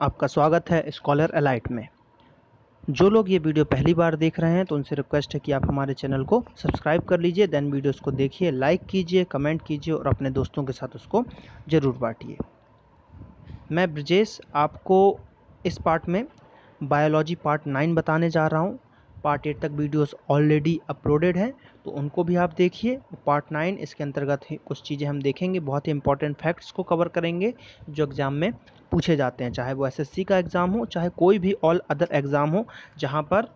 आपका स्वागत है स्कॉलर एलाइट में। जो लोग ये वीडियो पहली बार देख रहे हैं तो उनसे रिक्वेस्ट है कि आप हमारे चैनल को सब्सक्राइब कर लीजिए, देन वीडियोस को देखिए, लाइक कीजिए, कमेंट कीजिए और अपने दोस्तों के साथ उसको ज़रूर बांटिए। मैं ब्रजेश आपको इस पार्ट में बायोलॉजी पार्ट 9 बताने जा रहा हूँ। पार्ट 8 तक वीडियोस ऑलरेडी अपलोडेड हैं तो उनको भी आप देखिए। पार्ट 9 इसके अंतर्गत ही कुछ चीज़ें हम देखेंगे, बहुत ही इंपॉर्टेंट फैक्ट्स को कवर करेंगे जो एग्ज़ाम में पूछे जाते हैं, चाहे वो एसएससी का एग्ज़ाम हो, चाहे कोई भी ऑल अदर एग्ज़ाम हो जहाँ पर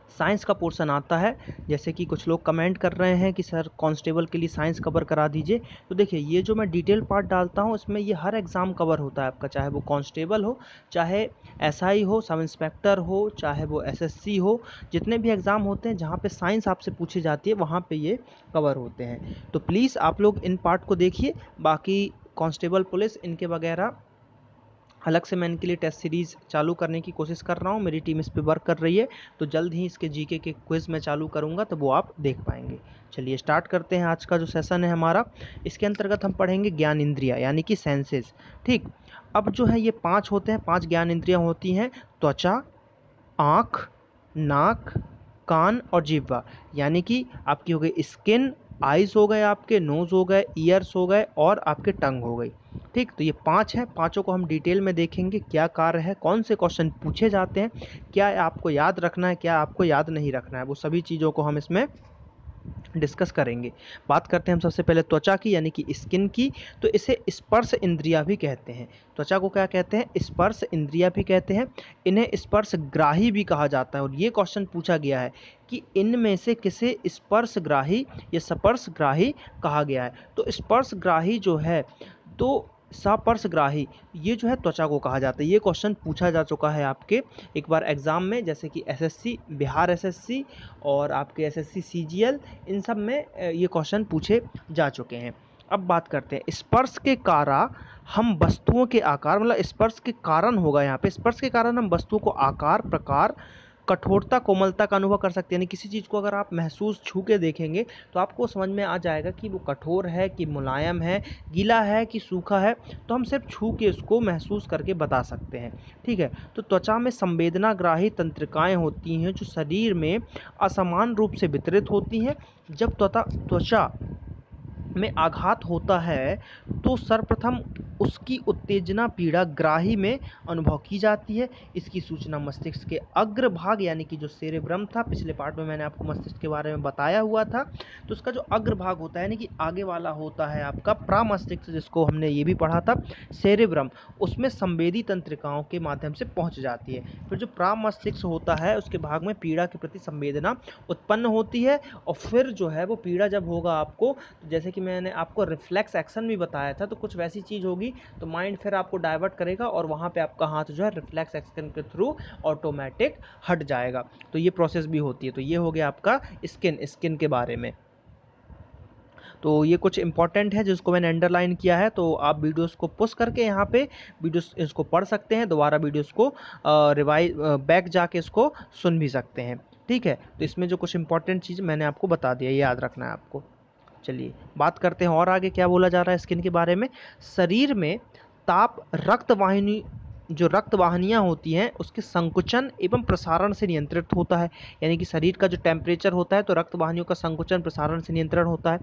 साइंस का पोर्शन आता है। जैसे कि कुछ लोग कमेंट कर रहे हैं कि सर कांस्टेबल के लिए साइंस कवर करा दीजिए, तो देखिए ये जो मैं डिटेल पार्ट डालता हूँ इसमें ये हर एग्ज़ाम कवर होता है आपका, चाहे वो कांस्टेबल हो, चाहे एसआई हो, सब इंस्पेक्टर हो, चाहे वो एसएससी हो। जितने भी एग्ज़ाम होते हैं जहाँ पे साइंस आपसे पूछी जाती है वहाँ पे ये कवर होते हैं। तो प्लीज़ आप लोग इन पार्ट को देखिए। बाकी कांस्टेबल, पुलिस, इनके वगैरह अलग से मैं इनके लिए टेस्ट सीरीज़ चालू करने की कोशिश कर रहा हूँ। मेरी टीम इस पे वर्क कर रही है, तो जल्द ही इसके जीके के क्विज़ मैं चालू करूँगा तो वो आप देख पाएंगे। चलिए स्टार्ट करते हैं आज का जो सेशन है हमारा। इसके अंतर्गत हम पढ़ेंगे ज्ञान इंद्रिया यानी कि सेंसेस। ठीक, अब जो है ये 5 होते हैं, 5 ज्ञान इंद्रियाँ होती हैं: त्वचा, आँख, नाक, कान और जिह्वा। यानी कि आपकी हो गई स्किन, आइज़ हो गए, आपके नोज़ हो गए, ईयर्स हो गए और आपके टंग हो गई। ठीक, तो ये 5 हैं, पाँचों को हम डिटेल में देखेंगे क्या कार्य है, कौन से क्वेश्चन पूछे जाते हैं, क्या आपको याद रखना है, क्या आपको याद नहीं रखना है, वो सभी चीज़ों को हम इसमें डिस्कस करेंगे। बात करते हैं हम सबसे पहले त्वचा की यानी कि स्किन की। तो इसे स्पर्श इंद्रिया भी कहते हैं। त्वचा को क्या कहते हैं? स्पर्श इंद्रिया भी कहते हैं। इन्हें स्पर्श ग्राही भी कहा जाता है और ये क्वेश्चन पूछा गया है कि इनमें से किसे स्पर्श ग्राही या स्पर्श ग्राही कहा गया है। तो स्पर्श ग्राही जो है तो सपर्शग्राही, ये जो है त्वचा को कहा जाता है। ये क्वेश्चन पूछा जा चुका है आपके एक बार एग्ज़ाम में, जैसे कि एसएससी, बिहार एसएससी और आपके एसएससी सीजीएल, इन सब में ये क्वेश्चन पूछे जा चुके हैं। अब बात करते हैं स्पर्श के कारण हम वस्तुओं के आकार, मतलब स्पर्श के कारण होगा यहाँ पे, स्पर्श के कारण हम वस्तुओं को आकार, प्रकार, कठोरता, कोमलता का अनुभव कर सकते हैं। यानी किसी चीज़ को अगर आप महसूस छू के देखेंगे तो आपको समझ में आ जाएगा कि वो कठोर है कि मुलायम है, गीला है कि सूखा है, तो हम सिर्फ छू के उसको महसूस करके बता सकते हैं। ठीक है, तो त्वचा में संवेदनाग्राही तंत्रिकाएं होती हैं जो शरीर में असमान रूप से वितरित होती हैं। जब त्वचा में आघात होता है तो सर्वप्रथम उसकी उत्तेजना पीड़ा ग्राही में अनुभव की जाती है। इसकी सूचना मस्तिष्क के अग्रभाग यानी कि जो सेरेब्रम था, पिछले पार्ट में मैंने आपको मस्तिष्क के बारे में बताया हुआ था, तो उसका जो अग्रभाग होता है यानी कि आगे वाला होता है आपका प्रामस्तिष्क, जिसको हमने ये भी पढ़ा था सेरेब्रम, उसमें संवेदी तंत्रिकाओं के माध्यम से पहुंच जाती है। फिर जो प्रामस्तिष्क होता है उसके भाग में पीड़ा के प्रति संवेदना उत्पन्न होती है और फिर जो है वो पीड़ा जब होगा आपको, तो जैसे कि मैंने आपको रिफ्लेक्स एक्शन भी बताया था, तो कुछ वैसी चीज़ होगी तो माइंड फिर आपको डाइवर्ट करेगा और वहाँ पे आपका हाथ जो है रिफ्लेक्स एक्शन के थ्रू ऑटोमेटिक हट जाएगा। तो ये प्रोसेस भी होती है। तो ये हो गया आपका स्किन के बारे में। तो ये कुछ इंपॉर्टेंट है जिसको मैंने अंडरलाइन किया है, तो आप वीडियोस को पुश करके यहाँ पे वीडियोस इसको पढ़ सकते हैं, दोबारा वीडियोस को रिवाइज बैक जाके इसको सुन भी सकते हैं। ठीक है, तो इसमें जो कुछ इंपॉर्टेंट चीज़ मैंने आपको बता दिया, ये याद रखना है आपको। चलिए बात करते हैं और आगे क्या बोला जा रहा है स्किन के बारे में। शरीर में ताप जो रक्त वाहिनियाँ होती हैं उसके संकुचन एवं प्रसारण से नियंत्रित होता है। यानी कि शरीर का जो टेम्परेचर होता है तो रक्त वाहिनियों का संकुचन प्रसारण से नियंत्रण होता है।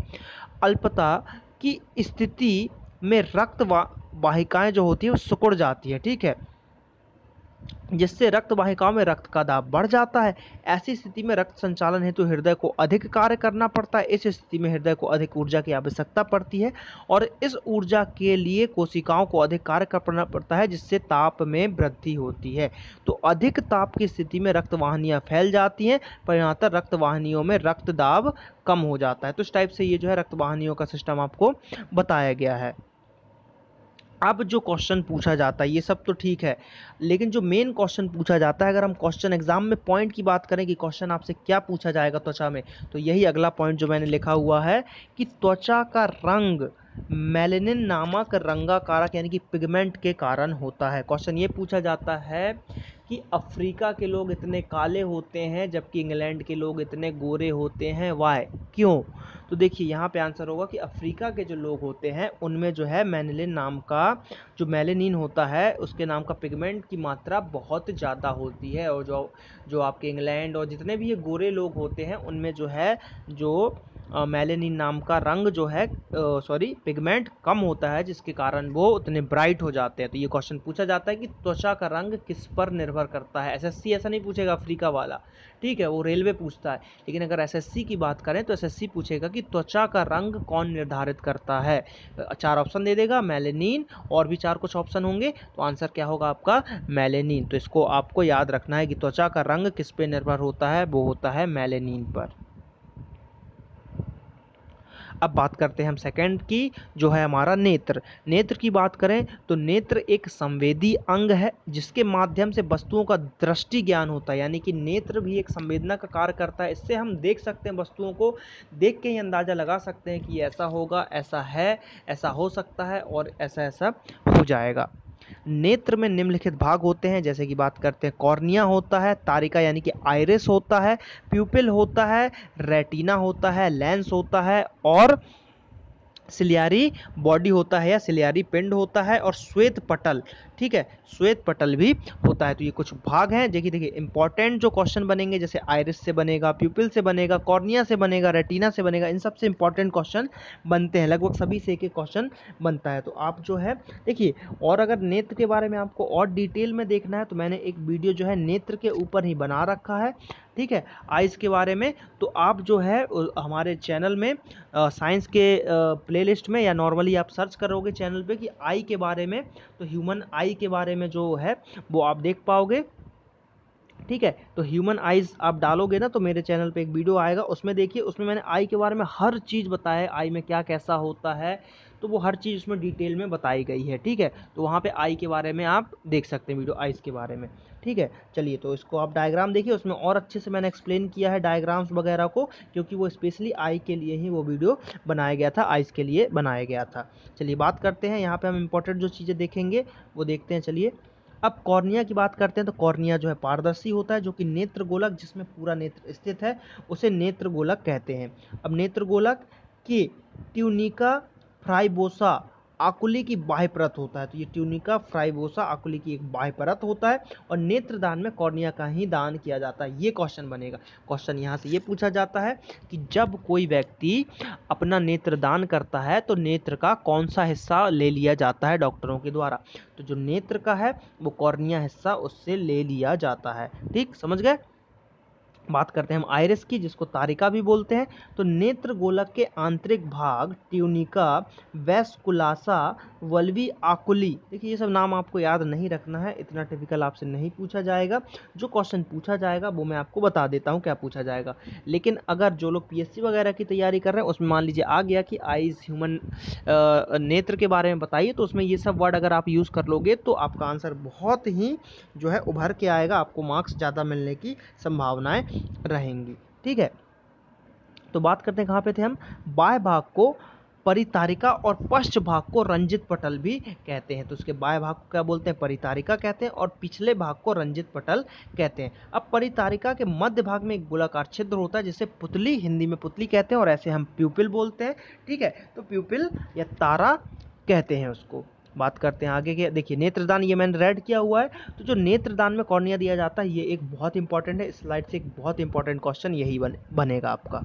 अल्पता की स्थिति में रक्त वाहिकाएं जो होती है वो सिकुड़ जाती है। ठीक है, जिससे रक्त वाहिकाओं में रक्त का दाब बढ़ जाता है। ऐसी स्थिति में रक्त संचालन हेतु हृदय को अधिक कार्य करना पड़ता है। इस स्थिति में हृदय को अधिक ऊर्जा की आवश्यकता पड़ती है और इस ऊर्जा के लिए कोशिकाओं को अधिक कार्य करना पड़ता है, जिससे ताप में वृद्धि होती है। तो अधिक ताप की स्थिति में रक्त वाहिनियाँ फैल जाती हैं, परिणामतः रक्त वाहिनियों में रक्त दाब कम हो जाता है। तो इस टाइप से ये जो है रक्त वाहिनियों का सिस्टम आपको बताया गया है। अब जो क्वेश्चन पूछा जाता है ये सब तो ठीक है, लेकिन जो मेन क्वेश्चन पूछा जाता है, अगर हम क्वेश्चन एग्जाम में पॉइंट की बात करें कि क्वेश्चन आपसे क्या पूछा जाएगा त्वचा में, तो यही अगला पॉइंट जो मैंने लिखा हुआ है कि त्वचा का रंग मेलेनिन नामक रंगाकारक यानी कि पिगमेंट के कारण होता है। क्वेश्चन ये पूछा जाता है कि अफ्रीका के लोग इतने काले होते हैं जबकि इंग्लैंड के लोग इतने गोरे होते हैं, वाई, क्यों? तो देखिए यहाँ पे आंसर होगा कि अफ्रीका के जो लोग होते हैं उनमें जो है मेलानिन नाम का जो मेलानिन होता है उसके नाम का पिगमेंट की मात्रा बहुत ज़्यादा होती है, और जो आपके इंग्लैंड और जितने भी ये गोरे लोग होते हैं उनमें जो है जो मेलानिन नाम का रंग जो है पिगमेंट कम होता है, जिसके कारण वो उतने ब्राइट हो जाते हैं। तो ये क्वेश्चन पूछा जाता है कि त्वचा का रंग किस पर निर्भर करता है। एसएससी ऐसा नहीं पूछेगा अफ्रीका वाला, ठीक है, वो रेलवे पूछता है। लेकिन अगर एसएससी की बात करें तो एसएससी पूछेगा कि त्वचा का रंग कौन निर्धारित करता है। 4 ऑप्शन दे देगा, मेलानिन और भी 4 कुछ ऑप्शन होंगे, तो आंसर क्या होगा आपका मेलानिन। तो इसको आपको याद रखना है कि त्वचा का रंग किस पे निर्भर होता है, वो होता है मेलानिन पर। अब बात करते हैं हम सेकंड की, जो है हमारा नेत्र। नेत्र की बात करें तो नेत्र एक संवेदी अंग है जिसके माध्यम से वस्तुओं का दृष्टि ज्ञान होता है, यानी कि नेत्र भी एक संवेदना का कार्य करता है। इससे हम देख सकते हैं, वस्तुओं को देख के ही अंदाज़ा लगा सकते हैं कि ऐसा होगा, ऐसा है, ऐसा हो सकता है और ऐसा ऐसा हो जाएगा। नेत्र में निम्नलिखित भाग होते हैं, जैसे कि बात करते हैं कॉर्निया होता है, तारिका यानी कि आइरिस होता है, प्यूपिल होता है, रेटिना होता है, लेंस होता है और सिलियारी बॉडी होता है या सिलियारी पिंड होता है और श्वेत पटल, ठीक है, श्वेत पटल भी होता है। तो ये कुछ भाग हैं। देखिए इंपॉर्टेंट जो क्वेश्चन बनेंगे, जैसे आइरिस से बनेगा, प्यूपिल से बनेगा, कॉर्निया से बनेगा, रेटिना से बनेगा, इन सबसे इंपॉर्टेंट क्वेश्चन बनते हैं, लगभग सभी से एक क्वेश्चन बनता है। तो आप जो है देखिए, और अगर नेत्र के बारे में आपको और डिटेल में देखना है तो मैंने एक वीडियो जो है नेत्र के ऊपर ही बना रखा है, ठीक है, आइज़ के बारे में। तो आप जो है हमारे चैनल में साइंस के प्लेलिस्ट में या नॉर्मली आप सर्च करोगे चैनल पे कि आई के बारे में, तो ह्यूमन आई के बारे में जो है वो आप देख पाओगे, ठीक है। तो ह्यूमन आइज़ आप डालोगे ना तो मेरे चैनल पे एक वीडियो आएगा, उसमें देखिए, उसमें मैंने आई के बारे में हर चीज़ बताया है, आई में क्या कैसा होता है, तो वो हर चीज़ उसमें डिटेल में बताई गई है, ठीक है। तो वहाँ पे आई के बारे में आप देख सकते हैं वीडियो आइज़ के बारे में, ठीक है। चलिए, तो इसको आप डायग्राम देखिए, उसमें और अच्छे से मैंने एक्सप्लेन किया है डायग्राम्स वगैरह को, क्योंकि वो स्पेशली आई के लिए ही वो वीडियो बनाया गया था, आइज़ के लिए बनाया गया था। चलिए बात करते हैं, यहाँ पे हम इंपॉर्टेंट जो चीज़ें देखेंगे वो देखते हैं। चलिए अब कॉर्निया की बात करते हैं, तो कॉर्निया जो है पारदर्शी होता है, जो कि नेत्र गोलक जिसमें पूरा नेत्र स्थित है उसे नेत्र गोलक कहते हैं। अब नेत्र गोलक की ट्यूनिका फ्राइबोसा आकुली की बाह्य परत होता है, तो ये ट्यूनिका फ्राइबोसा आकुली की एक बाह्य परत होता है, और नेत्रदान में कॉर्निया का ही दान किया जाता है। ये क्वेश्चन बनेगा। क्वेश्चन यहाँ से ये पूछा जाता है कि जब कोई व्यक्ति अपना नेत्र दान करता है तो नेत्र का कौन सा हिस्सा ले लिया जाता है डॉक्टरों के द्वारा, तो जो नेत्र का है वो कॉर्निया हिस्सा उससे ले लिया जाता है, ठीक, समझ गए। बात करते हैं हम आइरिस की, जिसको तारिका भी बोलते हैं। तो नेत्र गोलक के आंतरिक भाग ट्यूनिका, वेस्कुलासा, वल्वी आकुली, देखिए ये सब नाम आपको याद नहीं रखना है, इतना टिपिकल आपसे नहीं पूछा जाएगा। जो क्वेश्चन पूछा जाएगा वो मैं आपको बता देता हूँ क्या पूछा जाएगा। लेकिन अगर जो लोग पीएससी वगैरह की तैयारी कर रहे हैं उसमें मान लीजिए आ गया कि आइज ह्यूमन नेत्र के बारे में बताइए, तो उसमें ये सब वर्ड अगर आप यूज़ कर लोगे तो आपका आंसर बहुत ही जो है उभर के आएगा, आपको मार्क्स ज़्यादा मिलने की संभावनाएं रहेंगी, ठीक है। तो बात करते हैं कहाँ पे थे हम, बाह्य भाग को परितारिका और पश्च भाग को रंजित पटल भी कहते हैं। तो उसके बाह्य भाग को क्या बोलते हैं, परितारिका कहते हैं, और पिछले भाग को रंजित पटल कहते हैं। अब परितारिका के मध्य भाग में एक गोलाकार छिद्र होता है जिसे पुतली, हिंदी में पुतली कहते हैं, और ऐसे हम प्यूपिल बोलते हैं, ठीक है। तो प्यूपिल या तारा कहते हैं उसको। बात करते हैं आगे के, देखिए नेत्रदान, ये मैंने रेड किया हुआ है। तो जो नेत्रदान में कॉर्निया दिया जाता है ये एक बहुत इंपॉर्टेंट है, स्लाइड से एक बहुत इंपॉर्टेंट क्वेश्चन यही बनेगा आपका।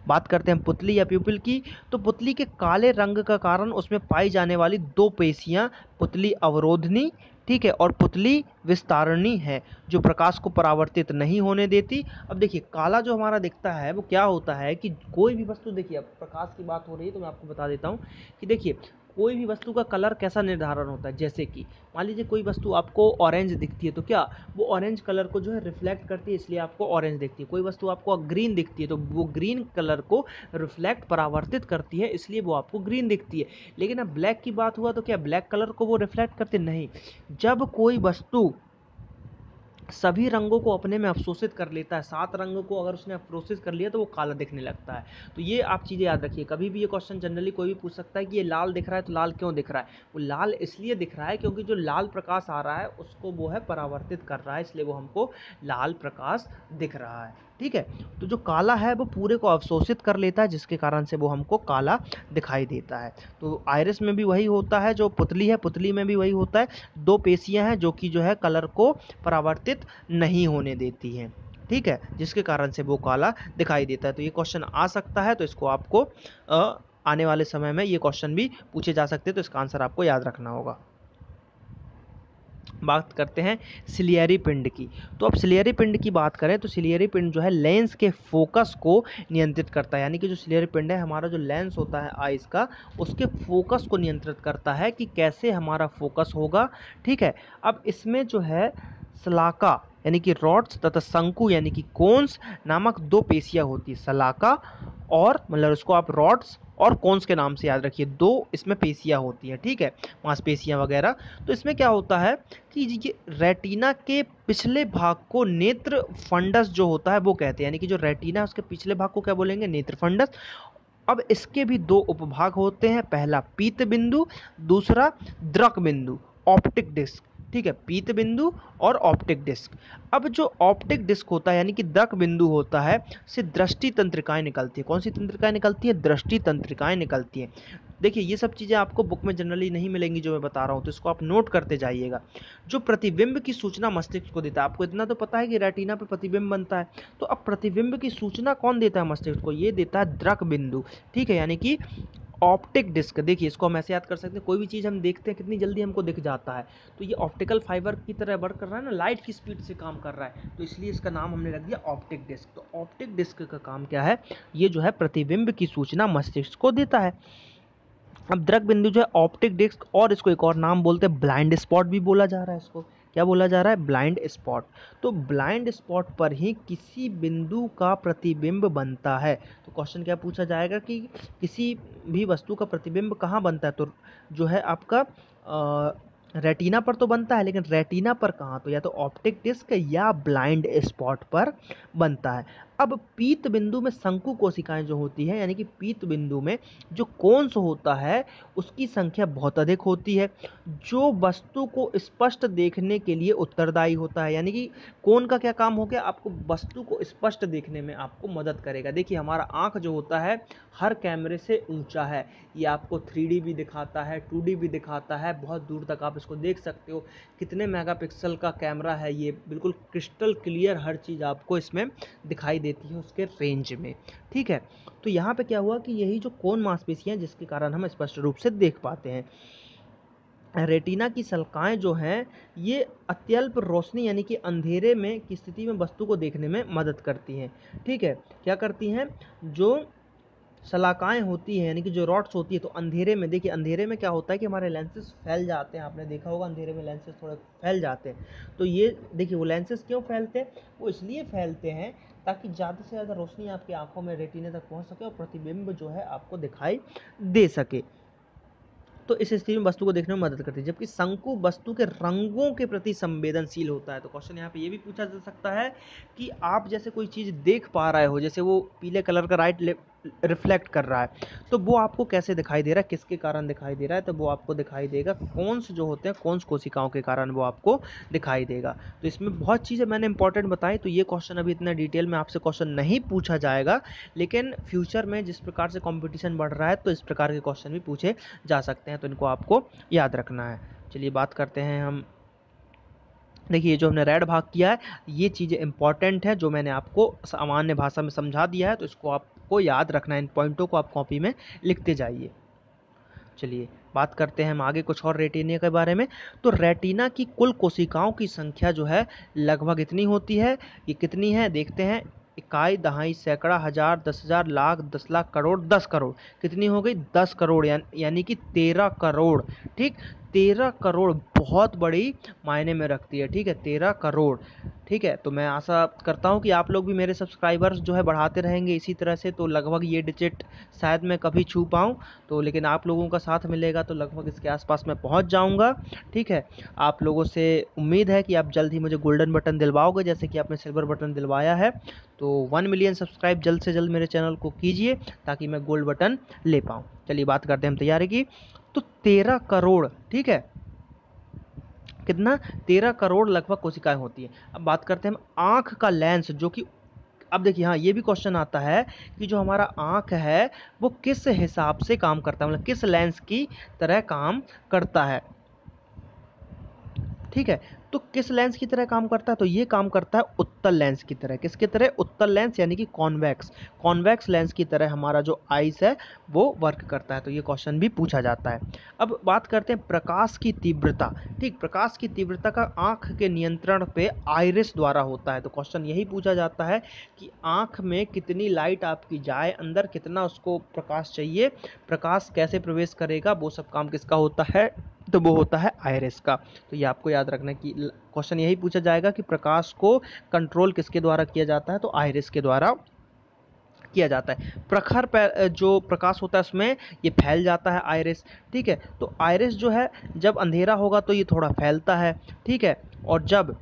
बात करते हैं पुतली या प्यूपिल की, तो पुतली के काले रंग का कारण उसमें पाई जाने वाली 2 पेशियां पुतली अवरोधनी, ठीक है, और पुतली विस्तारणी है, जो प्रकाश को परावर्तित नहीं होने देती। अब देखिए काला जो हमारा दिखता है वो क्या होता है कि कोई भी वस्तु, देखिए अब प्रकाश की बात हो रही है तो मैं आपको बता देता हूँ कि देखिए कोई भी वस्तु का कलर कैसा निर्धारण होता है। जैसे कि मान लीजिए कोई वस्तु आपको ऑरेंज दिखती है तो क्या वो ऑरेंज कलर को जो है रिफ्लेक्ट करती है, इसलिए आपको ऑरेंज दिखती है। कोई वस्तु आपको ग्रीन दिखती है तो वो ग्रीन कलर को रिफ्लेक्ट, परावर्तित करती है, इसलिए वो आपको ग्रीन दिखती है। लेकिन अब ब्लैक की बात हुआ तो क्या ब्लैक कलर को वो रिफ्लेक्ट करती नहीं। जब कोई वस्तु सभी रंगों को अपने में अवशोषित कर लेता है। 7 रंगों को अगर उसने अवशोषित कर लिया तो वो काला दिखने लगता है। तो ये आप चीज़ें याद रखिए। कभी भी ये क्वेश्चन जनरली कोई भी पूछ सकता है कि ये लाल दिख रहा है, तो लाल क्यों दिख रहा है? वो लाल इसलिए दिख रहा है क्योंकि जो लाल प्रकाश आ रहा है उसको वो है परावर्तित कर रहा है, इसलिए वो हमको लाल प्रकाश दिख रहा है। ठीक है, तो जो काला है वो पूरे को अवशोषित कर लेता है, जिसके कारण से वो हमको काला दिखाई देता है। तो आइरिस में भी वही होता है, जो पुतली है, पुतली में भी वही होता है। 2 पेशियां हैं जो कि जो है कलर को परावर्तित नहीं होने देती हैं। ठीक है, जिसके कारण से वो काला दिखाई देता है। तो ये क्वेश्चन आ सकता है, तो इसको आपको आने वाले समय में ये क्वेश्चन भी पूछे जा सकते हैं, तो इसका आंसर आपको याद रखना होगा। बात करते हैं सिलियरी पिंड की। तो अब सिलियरी पिंड की बात करें तो सिलियरी पिंड जो है लेंस के फोकस को नियंत्रित करता है। यानी कि जो सिलियरी पिंड है, हमारा जो लेंस होता है आइस का, उसके फोकस को नियंत्रित करता है कि कैसे हमारा फोकस होगा। ठीक है, अब इसमें जो है सलाका यानी कि रॉड्स तथा शंकु यानी कि कोन्स नामक 2 पेशियां होती है। सलाका और मतलब उसको आप रॉड्स और कोन्स के नाम से याद रखिए। 2 इसमें पेशियां होती हैं। ठीक है, मांसपेशियां वगैरह। तो इसमें क्या होता है कि ये रेटिना के पिछले भाग को नेत्र फंडस जो होता है वो कहते हैं। यानी कि जो रेटिना है उसके पिछले भाग को क्या बोलेंगे? नेत्र फंडस। अब इसके भी 2 उपभाग होते हैं, पहला पीत बिंदु, दूसरा द्रक बिंदु, ऑप्टिक डिस्क। ठीक है, पीत बिंदु और ऑप्टिक डिस्क। अब जो ऑप्टिक डिस्क होता है यानी कि द्रक बिंदु होता है, से दृष्टि तंत्रिकाएं निकलती है। कौन सी तंत्रिकाएं निकलती है? दृष्टि तंत्रिकाएं निकलती हैं। देखिए, ये सब चीज़ें आपको बुक में जनरली नहीं मिलेंगी जो मैं बता रहा हूँ, तो इसको आप नोट करते जाइएगा। जो प्रतिबिंब की सूचना मस्तिष्क को देता है, आपको इतना तो पता है कि रेटिना पे प्रतिबिंब बनता है, तो अब प्रतिबिंब की सूचना कौन देता है मस्तिष्क को? ये देता है द्रक बिंदु। ठीक है, यानी कि ऑप्टिक डिस्क। देखिए, इसको हम ऐसे याद कर सकते हैं, कोई भी चीज़ हम देखते हैं कितनी जल्दी हमको दिख जाता है, तो ये ऑप्टिकल फाइबर की तरह वर्क कर रहा है ना, लाइट की स्पीड से काम कर रहा है, तो इसलिए इसका नाम हमने रख दिया ऑप्टिक डिस्क। तो ऑप्टिक डिस्क का काम क्या है? ये जो है प्रतिबिंब की सूचना मस्तिष्क को देता है। अब द्रक बिंदु जो है ऑप्टिक डिस्क, और इसको एक और नाम बोलते हैं ब्लाइंड स्पॉट भी बोला जा रहा है। इसको क्या बोला जा रहा है? Blind spot. तो ब्लाइंड स्पॉट पर ही किसी बिंदु का प्रतिबिंब बनता है। तो क्वेश्चन क्या पूछा जाएगा कि किसी भी वस्तु का प्रतिबिंब कहाँ बनता है? तो जो है आपका रेटिना पर तो बनता है, लेकिन रेटिना पर कहाँ? तो या तो ऑप्टिक डिस्क या ब्लाइंड स्पॉट पर बनता है। अब पीत बिंदु में शंकु कोशिकाएं जो होती हैं, यानी कि पीत बिंदु में जो कोन्स होता है उसकी संख्या बहुत अधिक होती है, जो वस्तु को स्पष्ट देखने के लिए उत्तरदायी होता है। यानी कि कोन का क्या काम हो गया? आपको वस्तु को स्पष्ट देखने में आपको मदद करेगा। देखिए, हमारा आँख जो होता है हर कैमरे से ऊंचा है, ये आपको 3D भी दिखाता है, 2D भी दिखाता है, बहुत दूर तक आप इसको देख सकते हो। कितने मेगापिक्सल का कैमरा है ये, बिल्कुल क्रिस्टल क्लियर हर चीज़ आपको इसमें दिखाई देती है उसके रेंज में। ठीक है, तो यहाँ पे क्या हुआ कि यही जो कोन मांसपेशियां हैं जिसके कारण हम स्पष्ट रूप से देख पाते हैं। रेटिना की सल्काएं जो हैं ये अत्यल्प रोशनी यानी कि अंधेरे में की स्थिति में वस्तु को देखने में मदद करती हैं। ठीक है, क्या करती हैं? जो शलाकाएँ होती हैं यानी कि जो रॉड्स होती है, तो अंधेरे में देखिए, अंधेरे में क्या होता है कि हमारे लेंसेस फैल जाते हैं। आपने देखा होगा अंधेरे में लेंसेस थोड़े फैल जाते हैं। तो ये देखिए, वो लेंसेस क्यों फैलते हैं? वो इसलिए फैलते हैं ताकि ज़्यादा से ज़्यादा रोशनी आपकी आंखों में रेटिना तक पहुंच सके और प्रतिबिंब जो है आपको दिखाई दे सके। तो इस स्थिति में वस्तु को देखने में मदद करती है, जबकि शंकु वस्तु के रंगों के प्रति संवेदनशील होता है। तो क्वेश्चन यहाँ पे ये भी पूछा जा सकता है कि आप जैसे कोई चीज़ देख पा रहे हो, जैसे वो पीले कलर का लाइट रिफ्लेक्ट कर रहा है, तो वो आपको कैसे दिखाई दे रहा है, किसके कारण दिखाई दे रहा है? तो वो आपको दिखाई देगा कोन्स जो होते हैं, कोन्स कोशिकाओं के कारण वो आपको दिखाई देगा। तो इसमें बहुत चीज़ें मैंने इंपॉर्टेंट बताई। तो ये क्वेश्चन अभी इतना डिटेल में आपसे क्वेश्चन नहीं पूछा जाएगा, लेकिन फ्यूचर में जिस प्रकार से कॉम्पिटिशन बढ़ रहा है तो इस प्रकार के क्वेश्चन भी पूछे जा सकते हैं, तो इनको आपको याद रखना है। चलिए बात करते हैं हम। देखिए, जो हमने रेड भाग किया है ये चीज़ें इंपॉर्टेंट है, जो मैंने आपको सामान्य भाषा में समझा दिया है, तो इसको आपको याद रखना है। इन पॉइंटों को आप कॉपी में लिखते जाइए। चलिए बात करते हैं हम आगे कुछ और रेटिना के बारे में। तो रेटिना की कुल कोशिकाओं की संख्या जो है लगभग इतनी होती है। ये कितनी है देखते हैं। इकाई, दहाई, सैकड़ा, हजार, 10,000, लाख, 10 लाख, करोड़, 10 करोड़। कितनी हो गई? 10 करोड़, यानी कि 13 करोड़। ठीक, 13 करोड़ बहुत बड़ी मायने में रखती है। ठीक है, 13 करोड़। ठीक है, तो मैं आशा करता हूँ कि आप लोग भी मेरे सब्सक्राइबर्स जो है बढ़ाते रहेंगे इसी तरह से, तो लगभग ये डिजिट शायद मैं कभी छू पाऊँ, तो लेकिन आप लोगों का साथ मिलेगा तो लगभग इसके आसपास मैं पहुँच जाऊँगा। ठीक है, आप लोगों से उम्मीद है कि आप जल्द ही मुझे गोल्डन बटन दिलवाओगे जैसे कि आपने सिल्वर बटन दिलवाया है। तो 1 मिलियन सब्सक्राइब जल्द से जल्द मेरे चैनल को कीजिए ताकि मैं गोल्ड बटन ले पाऊँ। चलिए बात करते हैं हम तैयारी की। तो 13 करोड़, ठीक है, कितना, 13 करोड़ लगभग कोशिकाएं होती हैं। अब बात करते हैं हम आँख का लेंस, जो कि अब देखिए हाँ ये भी क्वेश्चन आता है कि जो हमारा आँख है वो किस हिसाब से काम करता है, मतलब किस लेंस की तरह काम करता है। ठीक है, तो किस लेंस की तरह काम करता है, तो ये काम करता है उत्तल लेंस की तरह। किसकी तरह, उत्तल लेंस, यानी कि कॉन्वेक्स लेंस की तरह हमारा जो आइस है वो वर्क करता है। तो ये क्वेश्चन भी पूछा जाता है। अब बात करते हैं प्रकाश की तीव्रता। ठीक, प्रकाश की तीव्रता का आँख के नियंत्रण पे आइरिस द्वारा होता है। तो क्वेश्चन यही पूछा जाता है कि आँख में कितनी लाइट आपकी जाए अंदर, कितना उसको प्रकाश चाहिए, प्रकाश कैसे प्रवेश करेगा, वो सब काम किसका होता है, तो वो होता है आइरिस का। तो ये आपको याद रखना कि क्वेश्चन यही पूछा जाएगा कि प्रकाश को कंट्रोल किसके द्वारा किया जाता है, तो आइरिस के द्वारा किया जाता है। प्रखर जो प्रकाश होता है उसमें ये फैल जाता है आइरिस। ठीक है, तो आइरिस जो है जब अंधेरा होगा तो ये थोड़ा फैलता है। ठीक है, और जब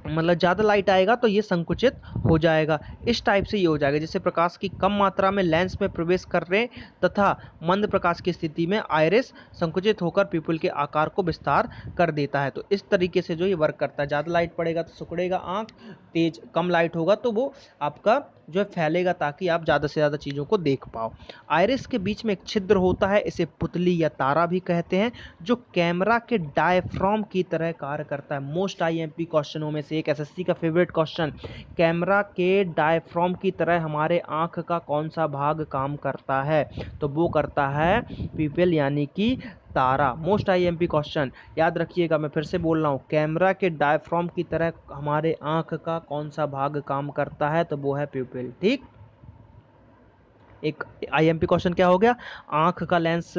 मतलब ज़्यादा लाइट आएगा तो ये संकुचित हो जाएगा। इस टाइप से ये हो जाएगा जैसे प्रकाश की कम मात्रा में लेंस में प्रवेश करने तथा मंद प्रकाश की स्थिति में आइरिस संकुचित होकर पिupil के आकार को विस्तार कर देता है। तो इस तरीके से जो ये वर्क करता है, ज़्यादा लाइट पड़ेगा तो सिकुड़ेगा आँख, तेज कम लाइट होगा तो वो आपका जो है फैलेगा ताकि आप ज़्यादा से ज़्यादा चीज़ों को देख पाओ। आइरिस के बीच में एक छिद्र होता है, इसे पुतली या तारा भी कहते हैं, जो कैमरा के डायफ्राम की तरह कार्य करता है। मोस्ट आईएमपी क्वेश्चनों में से एक, एसएससी का फेवरेट क्वेश्चन, कैमरा के डायफ्राम की तरह हमारे आँख का कौन सा भाग काम करता है, तो वो करता है पिupil यानी कि तारा। मोस्ट आईएमपी क्वेश्चन याद रखिएगा, मैं फिर से बोल रहा हूँ, कैमरा के डायफ्राम की तरह हमारे आँख का कौन सा भाग काम करता है, तो वो है पिupil। ठीक, एक आईएमपी क्वेश्चन क्या हो गया, आँख का लेंस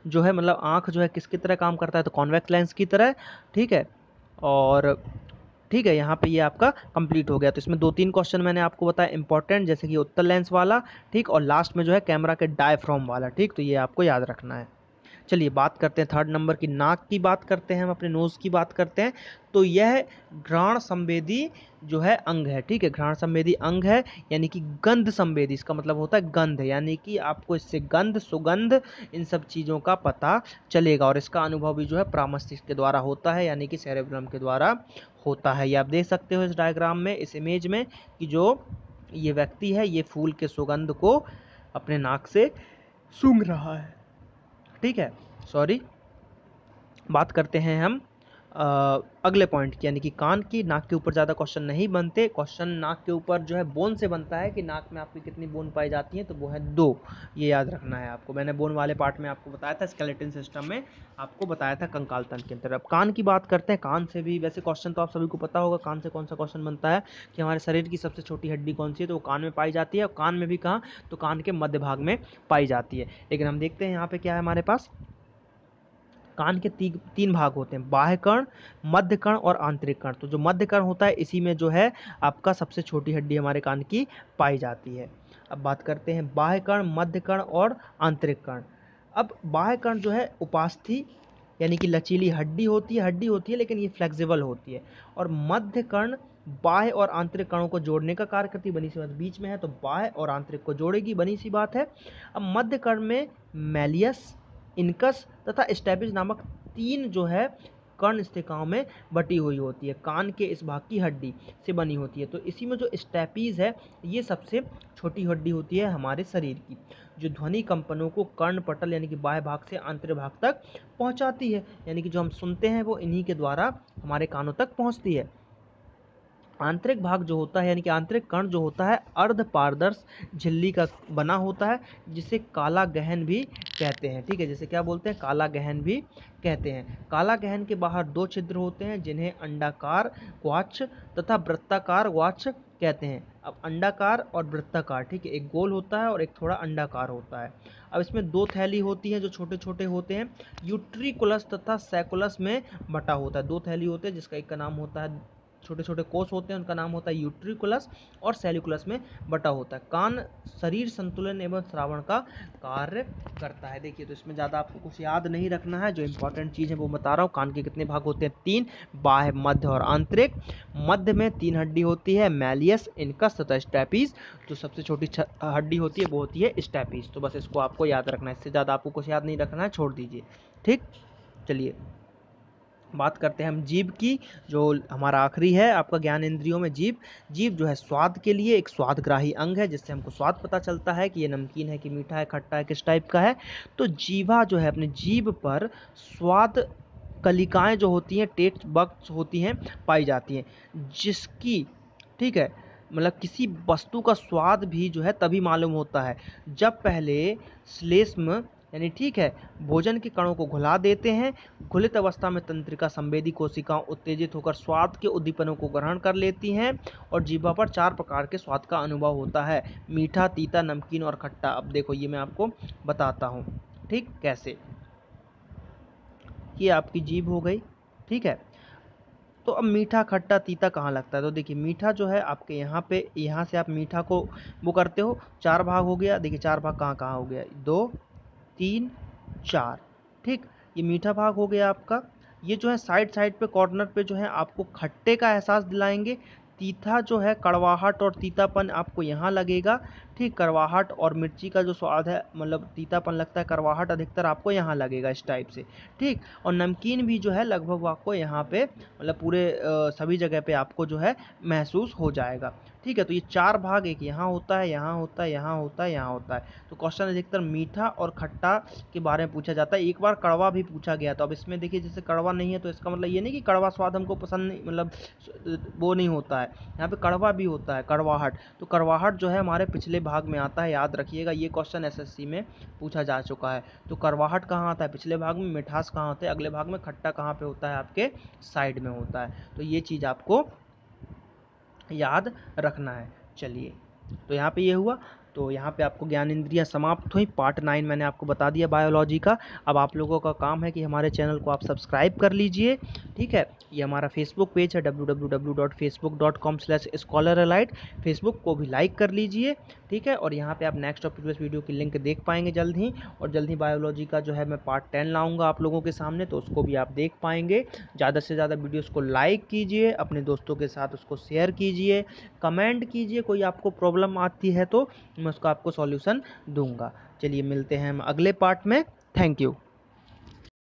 जो है, मतलब आँख जो है किसकी तरह काम करता है, तो कॉन्वेक्स लेंस की तरह। ठीक है, और ठीक है, यहाँ पे ये आपका कंप्लीट हो गया। तो इसमें 2-3 क्वेश्चन मैंने आपको बताया इंपॉर्टेंट, जैसे कि उत्तल लेंस वाला, ठीक, और लास्ट में जो है कैमरा के डायफ्राम वाला। ठीक, तो ये आपको याद रखना है। चलिए बात करते हैं थर्ड नंबर की, नाक की बात करते हैं, हम अपने नोज़ की बात करते हैं। तो यह घ्राण संवेदी जो है अंग है। ठीक है, घ्राण संवेदी अंग है, यानी कि गंध संवेदी, इसका मतलब होता है गंध, यानी कि आपको इससे गंध, सुगंध, इन सब चीज़ों का पता चलेगा। और इसका अनुभव भी जो है प्रामस्तिष्क के द्वारा होता है, यानी कि सेरेब्रम के द्वारा होता है। ये आप देख सकते हो इस डायग्राम में, इस इमेज में, कि जो ये व्यक्ति है ये फूल के सुगंध को अपने नाक से सूंघ रहा है। ठीक है, सॉरी, बात करते हैं हम अगले पॉइंट की, यानी कि कान की। नाक के ऊपर ज़्यादा क्वेश्चन नहीं बनते, क्वेश्चन नाक के ऊपर जो है बोन से बनता है कि नाक में आपकी कितनी बोन पाई जाती हैं, तो वो है 2। ये याद रखना है आपको, मैंने बोन वाले पार्ट में आपको बताया था, स्केलेटन सिस्टम में आपको बताया था कंकाल तंत्र के अंदर। अब कान की बात करते हैं। कान से भी वैसे क्वेश्चन तो आप सभी को पता होगा, कान से कौन सा क्वेश्चन बनता है कि हमारे शरीर की सबसे छोटी हड्डी कौन सी है, तो वो कान में पाई जाती है। और कान में भी कहाँ, तो कान के मध्य भाग में पाई जाती है। लेकिन हम देखते हैं यहाँ पे क्या है हमारे पास, कान के 3 भाग होते हैं, बाह्य कर्ण, मध्य कर्ण और आंतरिक कर्ण। तो जो मध्य कर्ण होता है इसी में जो है आपका सबसे छोटी हड्डी हमारे कान की पाई जाती है। अब बात करते हैं बाह्य कर्ण, मध्य कर्ण और आंतरिक कर्ण। अब बाह्य कर्ण जो है उपास्थि, यानी कि लचीली हड्डी होती है लेकिन ये फ्लेक्सिबल होती है। और मध्य कर्ण बाह्य और आंतरिक कणों को जोड़ने का कार्य करती है, बनी सी बात, बीच में है तो बाह्य और आंतरिक को जोड़ेगी, बनी सी बात है। अब मध्य कर्ण में मैलियस, इनकस तथा स्टैपिज नामक 3 जो है कर्ण स्थिकाओं में बटी हुई होती है, कान के इस भाग की हड्डी से बनी होती है। तो इसी में जो स्टैपीज है ये सबसे छोटी हड्डी होती है हमारे शरीर की, जो ध्वनि कंपनों को कर्ण पटल यानी कि बाह्य भाग से आंतरिक भाग तक पहुंचाती है, यानी कि जो हम सुनते हैं वो इन्हीं के द्वारा हमारे कानों तक पहुंचती है। आंतरिक भाग जो होता है, यानी कि आंतरिक कर्ण जो होता है, अर्ध पारदर्शी झिल्ली का बना होता है, जिसे काला गहन भी कहते हैं। ठीक है, जैसे क्या बोलते हैं, काला गहन भी कहते हैं। काला गहन के बाहर 2 छिद्र होते हैं जिन्हें अंडाकार ग्वाक्ष तथा वृत्ताकार ग्वाक्ष कहते हैं। अब अंडाकार और वृत्ताकार, ठीक है, एक गोल होता है और एक थोड़ा अंडाकार होता है। अब इसमें 2 थैली होती हैं जो छोटे छोटे होते हैं, यूट्रिकुलस तथा सैकुलस में बटा होता है। 2 थैली होते हैं जिसका एक का नाम होता है छोटे छोटे कोष होते हैं, उनका नाम होता है यूट्रिकुलस, और सेल्यूकुलस में बटा होता है। कान शरीर संतुलन एवं श्रावण का कार्य करता है। देखिए, तो इसमें ज़्यादा आपको कुछ याद नहीं रखना है, जो इंपॉर्टेंट चीज़ है वो बता रहा हूँ। कान के कितने भाग होते हैं? 3, बाह्य, मध्य और आंतरिक। मध्य में 3 हड्डी होती है, मैलियस, इनकस तथा स्टैपीज। जो सबसे छोटी हड्डी होती है वो होती है स्टैपीज। तो बस इसको आपको याद रखना है, इससे ज़्यादा आपको कुछ याद नहीं रखना है, छोड़ दीजिए। ठीक, चलिए बात करते हैं हम जीभ की, जो हमारा आखिरी है आपका ज्ञान इंद्रियों में जीभ। जीभ जो है स्वाद के लिए एक स्वादग्राही अंग है, जिससे हमको स्वाद पता चलता है कि ये नमकीन है कि मीठा है, खट्टा है, किस टाइप का है। तो जीभा जो है अपने जीभ पर स्वाद कलिकाएं जो होती हैं, टेस्ट बड्स होती हैं, पाई जाती हैं, जिसकी, ठीक है, मतलब किसी वस्तु का स्वाद भी जो है तभी मालूम होता है जब पहले श्लेष्म यानी, ठीक है, भोजन के कणों को घुला देते हैं। घुलित अवस्था में तंत्रिका संवेदी कोशिकाएं उत्तेजित होकर स्वाद के उद्दीपनों को ग्रहण कर लेती हैं और जीभा पर 4 प्रकार के स्वाद का अनुभव होता है, मीठा, तीता, नमकीन और खट्टा। अब देखो, ये मैं आपको बताता हूँ, ठीक, कैसे। ये आपकी जीभ हो गई, ठीक है। तो अब मीठा, खट्टा, तीता कहाँ लगता है? तो देखिए, मीठा जो है आपके यहाँ पे, यहाँ से आप मीठा को वो करते हो, 4 भाग हो गया। देखिए 4 भाग कहाँ कहाँ हो गया? 2, 3, 4, ठीक, ये मीठा भाग हो गया आपका। ये जो है साइड साइड पे, कॉर्नर पे जो है आपको खट्टे का एहसास दिलाएंगे। तीता जो है कड़वाहट और तीतापन आपको यहाँ लगेगा, ठीक, कड़वाहट और मिर्ची का जो स्वाद है, मतलब तीतापन लगता है, कड़वाहट अधिकतर आपको यहाँ लगेगा इस टाइप से, ठीक। और नमकीन भी जो है लगभग आपको यहाँ पे, मतलब पूरे सभी जगह पे आपको जो है महसूस हो जाएगा, ठीक है। तो ये 4 भाग, एक यहाँ होता है, यहाँ होता है, यहाँ होता है, यहाँ होता है। तो क्वेश्चन अधिकतर मीठा और खट्टा के बारे में पूछा जाता है। एक बार कड़वा भी पूछा गया, तो अब इसमें देखिए, जैसे कड़वा नहीं है तो इसका मतलब ये नहीं कि कड़वा स्वाद हमको पसंद नहीं, मतलब वो नहीं होता है। यहाँ पे कड़वा भी होता है, कड़वाहट। तो कड़वाहट जो है हमारे पिछले भाग में आता है, याद रखिएगा, ये क्वेश्चन एसएससी में पूछा जा चुका है। तो कड़वाहट कहाँ आता है? पिछले भाग में। मिठास कहाँ होता है? अगले भाग में। खट्टा कहाँ पे होता है? आपके साइड में होता है। तो ये चीज़ आपको याद रखना है। चलिए, तो यहाँ पे ये हुआ। तो यहाँ पे आपको ज्ञान इंद्रियाँ समाप्त हुई। पार्ट 9 मैंने आपको बता दिया बायोलॉजी का। अब आप लोगों का काम है कि हमारे चैनल को आप सब्सक्राइब कर लीजिए, ठीक है। ये हमारा फेसबुक पेज है www.facebook.com/scholaralite। फेसबुक को भी लाइक कर लीजिए, ठीक है। और यहाँ पे आप नेक्स्ट टॉपिक वीडियो की लिंक देख पाएंगे जल्द ही। और जल्द ही बायोलॉजी का जो है मैं पार्ट 10 लाऊंगा आप लोगों के सामने, तो उसको भी आप देख पाएंगे। ज़्यादा से ज़्यादा वीडियोज़ को लाइक कीजिए, अपने दोस्तों के साथ उसको शेयर कीजिए, कमेंट कीजिए। कोई आपको प्रॉब्लम आती है तो मैं उसका आपको सॉल्यूशन दूंगा। चलिए, मिलते हैं हम अगले पार्ट में। Thank you.